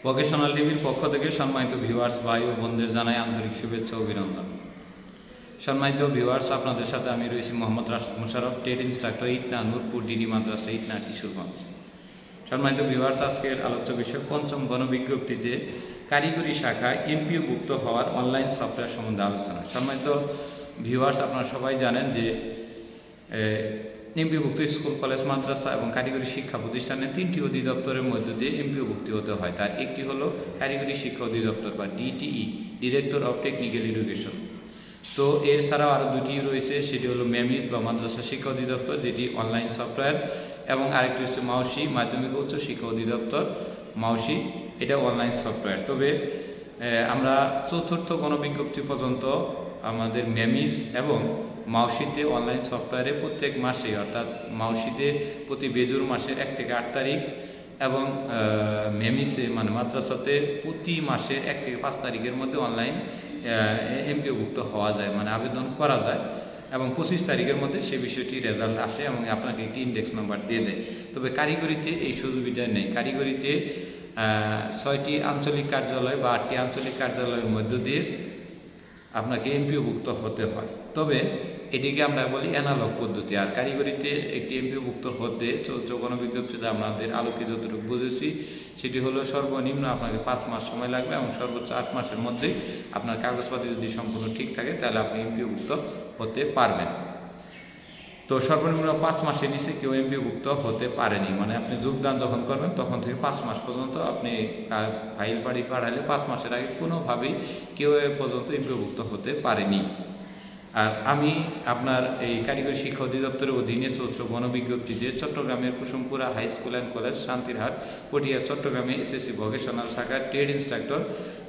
Vocational টিভির পক্ষ থেকে সম্মানিত ভিউয়ার্স ভাই ও বোনদের জানাই আন্তরিক শুভেচ্ছা ও অভিনন্দন। সম্মানিত ভিউয়ার্স, আপনাদের সাথে আমি রয়েছি Mohammad Rashed Mosharraf, trade instructor, Itna Nurpur DD Madrasa, Itna Kishoreganj. সম্মানিত ভিউয়ার্স, আজকের আলোচ্য বিষয় পঞ্চম গণবিজ্ঞপ্তিতে কারিগরি শাখায় এমপিওভুক্ত হওয়ার অনলাইন সফটওয়্যার সম্বন্ধে আলোচনা। সম্মানিত ভিউয়ার্স, আপনারা সবাই জানেন যে এমপিওভুক্ত স্কুল, কলেজ, মাদ্রাসা এবং কারিগরি শিক্ষা প্রতিষ্ঠানে 3টি অধিদপ্তরের মধ্য দিয়ে এমপিওভুক্তি হতে হয়। তার একটি হলো কারিগরি শিক্ষা অধিদপ্তর বা DTE, director of technical education. তো এর ছাড়াও আরও দুটি রয়েছে, সেটি হলো মেমিস বা মাদ্রাসা শিক্ষা অধিদপ্তর, যেটি অনলাইন সফটওয়্যার, এবং আরেকটি হচ্ছে মাউসি, মাধ্যমিক উচ্চ শিক্ষা অধিদপ্তর, মাউসি, এটা অনলাইন সফটওয়্যার। তবে আমরা চতুর্থ গণবিজ্ঞপ্তি পর্যন্ত আমাদের মেমিস এবং মাউসিতে অনলাইন সফটওয়্যারে প্রত্যেক মাসে, অর্থাৎ মাউসিতে প্রতি বেজুর মাসের 1 থেকে 8 তারিখ এবং মেমিসে মানে মাদ্রাসাতে প্রতি মাসের 1 থেকে 5 তারিখের মধ্যে অনলাইন এমপিওভুক্ত হওয়া যায়, মানে আবেদন করা যায়, এবং 25 তারিখের মধ্যে সে বিষয়টি রেজাল্ট আসে এবং আপনাকে একটি ইন্ডেক্স নাম্বার দিয়ে দেয়। তবে কারিগরিতে এই সুবিধা নেই। কারিগরিতে 6টি আঞ্চলিক কার্যালয় বা 8টি আঞ্চলিক কার্যালয়ের মধ্য দিয়ে আপনাকে এমপিওভুক্ত হতে হয়। তবে এটিকে আমরা বলি অ্যানালগ পদ্ধতি। আর কারিগরিতে একটি এমপিওভুক্ত হতে চৌদ্দ গণবিজ্ঞপ্তিতে আমাদের আলোকে যতটুকু বুঝেছি সেটি হলো সর্বনিম্ন আপনাকে 5 মাস সময় লাগবে এবং সর্বোচ্চ 8 মাসের মধ্যে আপনার কাগজপাতি যদি সম্পূর্ণ ঠিক থাকে তাহলে আপনি এমপিওভুক্ত হতে পারবেন। তো সর্বনিম্ন 5 মাসের নিচে কেউ এমপিওভুক্ত হতে পারেনি, মানে আপনি যোগদান যখন করবেন তখন থেকে 5 মাস পর্যন্ত আপনি ফাইল বাড়ি পাঠালে 5 মাসের আগে কোনোভাবেই কেউ এ পর্যন্ত এমপিওভুক্ত হতে পারেনি। আর আমি আপনার এই কারিগরি শিক্ষা অধিদপ্তরের অধীনে চতুর্থ গণবিজ্ঞপ্তিতে চট্টগ্রামের Kusumpura high school and college, Shantirhat, Patiya, চট্টগ্রামে এসএসসি ভোকেশনাল শাখার ট্রেড ইন্সট্রাক্টর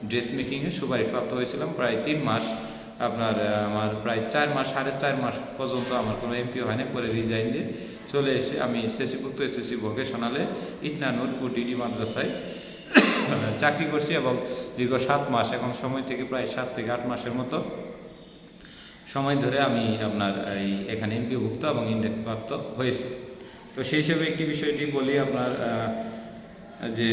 ড্রেস মেকিংয়ে সুপারিশপ্রাপ্ত হয়েছিলাম। প্রায় 3 মাস, আমার প্রায় 4 মাস, 4.5 মাস পর্যন্ত আমার কোনো এমপিও হয়নি। পরে রিজাইন দিয়ে চলে এসে আমি এসএসসিভুক্ত এসএসসি ভোকেশনালে ইটনা নূরপুর ডিডি মাদ্রাসায় চাকরি করছি এবং দীর্ঘ 7 মাস, এখন সময় থেকে প্রায় 7 থেকে 8 মাসের মতো সময় ধরে আমি আপনার এখানে এমপিওভুক্ত এবং ইন্ডেক্স প্রাপ্ত হয়েছে। তো সেই হিসেবে একটি বিষয়টি বলি, আপনার যে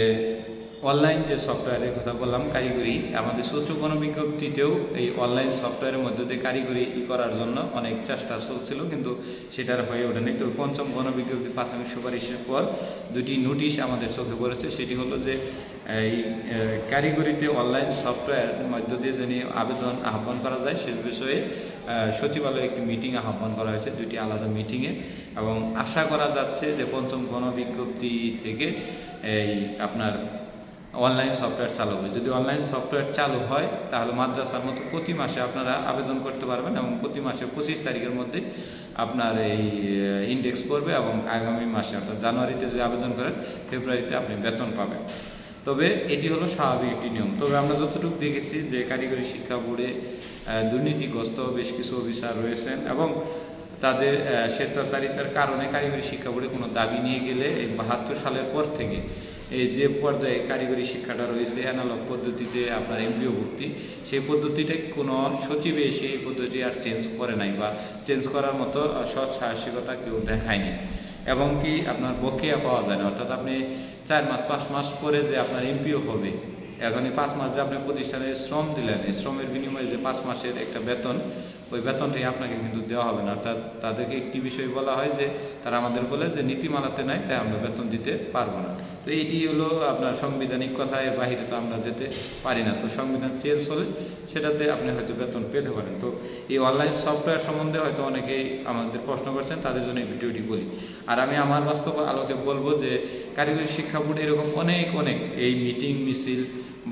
অনলাইন যে সফটওয়্যারের কথা বললাম কারিগরি, আমাদের চতুর্থ গণবিজ্ঞপ্তিতেও এই অনলাইন সফটওয়্যারের মধ্য দিয়ে কারিগরি করার জন্য অনেক চেষ্টা চলছিল, কিন্তু সেটার হয়ে ওঠেনি। তো পঞ্চম গণবিজ্ঞপ্তি প্রাথমিক সুপারিশের পর 2টি নোটিশ আমাদের চোখে পড়েছে। সেটি হলো যে এই কারিগরিতে অনলাইন সফটওয়্যারের মধ্য দিয়ে যিনি আবেদন আহ্বান করা যায় সে বিষয়ে সচিবালয়ে একটি মিটিং আহ্বান করা হয়েছে, 2টি আলাদা মিটিংয়ে, এবং আশা করা যাচ্ছে যে পঞ্চম গণবিজ্ঞপ্তি থেকে এই আপনার অনলাইন সফটওয়্যার চালু হবে। যদি অনলাইন সফটওয়্যার চালু হয় তাহলে মাদ্রাসার মতো প্রতি মাসে আপনারা আবেদন করতে পারবেন এবং প্রতি মাসে 25 তারিখের মধ্যে আপনার এই ইন্ডেক্স পড়বে এবং আগামী মাসে অর্থাৎ জানুয়ারিতে যদি আবেদন করেন ফেব্রুয়ারিতে আপনি বেতন পাবেন। তবে এটি হলো স্বাভাবিক একটি নিয়ম। তবে আমরা যতটুকু দেখেছি যে কারিগরি শিক্ষা বোর্ডে দুর্নীতিগ্রস্ত বেশ কিছু অফিসার রয়েছেন এবং তাদের স্বেচ্ছাচারিতার কারণে কারিগরি শিক্ষা বোর্ডে কোনো দাবি নিয়ে গেলে এই 72 সালের পর থেকে এই যে পর্যায়ে কারিগরি শিক্ষাটা রয়েছে অ্যানালগ পদ্ধতিতে আপনার এমপিওভুক্তি, সেই পদ্ধতিটা কোনো সচিবে এসে এই পদ্ধতি আর চেঞ্জ করে নাই বা চেঞ্জ করার মতো সৎ সাহসিকতা কেউ দেখায়নি, এবং কি আপনার বকেয়া পাওয়া যায় না। অর্থাৎ আপনি 4 মাস 5 মাস পরে যে আপনার এমপিও হবে, এখন এই 5 মাস যে আপনি প্রতিষ্ঠানে শ্রম দিলেন, এই শ্রমের বিনিময়ে যে 5 মাসের একটা বেতন, ওই বেতনটাই আপনাকে কিন্তু দেওয়া হবে না। অর্থাৎ তাদেরকে একটি বিষয় বলা হয় যে তারা আমাদের বলে যে নীতিমালাতে নাই, তাই আমরা বেতন দিতে পারবো না। তো এটি হলো আপনার সাংবিধানিক কথা, এর বাহিরে তো আমরা যেতে পারি না। তো সংবিধান চেঞ্জ হলে সেটাতে আপনি হয়তো বেতন পেতে পারেন। তো এই অনলাইন সফটওয়্যার সম্বন্ধে হয়তো অনেকেই আমাদের প্রশ্ন করছেন, তাদের জন্য এই ভিডিওটি বলি। আর আমি আমার বাস্তব আলোকে বলবো যে কারিগরি শিক্ষা বোর্ড এরকম অনেক এই মিটিং মিছিল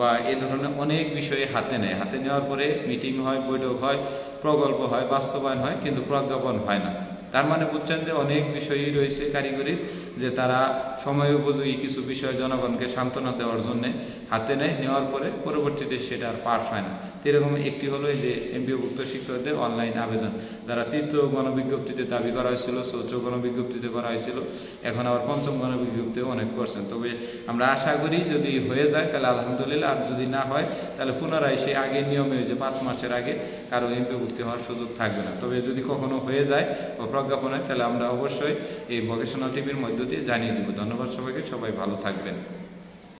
বা এ ধরনের অনেক বিষয়ে হাতে নেয়। হাতে নেওয়ার পরে মিটিং হয়, বৈঠক হয়, প্রকল্প হয়, বাস্তবায়ন হয়, কিন্তু প্রজ্ঞাপন হয় না। তার মানে বুঝছেন যে অনেক বিষয়ই রয়েছে কারিগরির, যে তারা সময় উপযোগী কিছু বিষয় জনগণকে সান্ত্বনা দেওয়ার জন্য হাতে নেয়, নেওয়ার পরে পরবর্তীতে সেটা আর পাস হয় না। এরকম একটি হলো এই যে এমপিওভুক্ত শিক্ষকদের অনলাইন আবেদন, যারা 3য় গণবিজ্ঞপ্তিতে দাবি করা হয়েছিল, 4র্থ গণবিজ্ঞপ্তিতে করা হয়েছিল, এখন আবার 5ম গণবিজ্ঞপ্তিতেও অনেক করছেন। তবে আমরা আশা করি যদি হয়ে যায় তাহলে আলহামদুলিল্লাহ, আর যদি না হয় তাহলে পুনরায় সেই আগের নিয়মে যে 5 মাসের আগে কারো এমপিওভুক্তি হওয়ার সুযোগ থাকবে না। তবে যদি কখনো হয়ে যায় বা প্রজ্ঞাপন হয় তাহলে আমরা অবশ্যই এই ভোকেশনাল টিভির মধ্য দিয়ে জানিয়ে দেব। ধন্যবাদ সবাইকে, সবাই ভালো থাকবেন।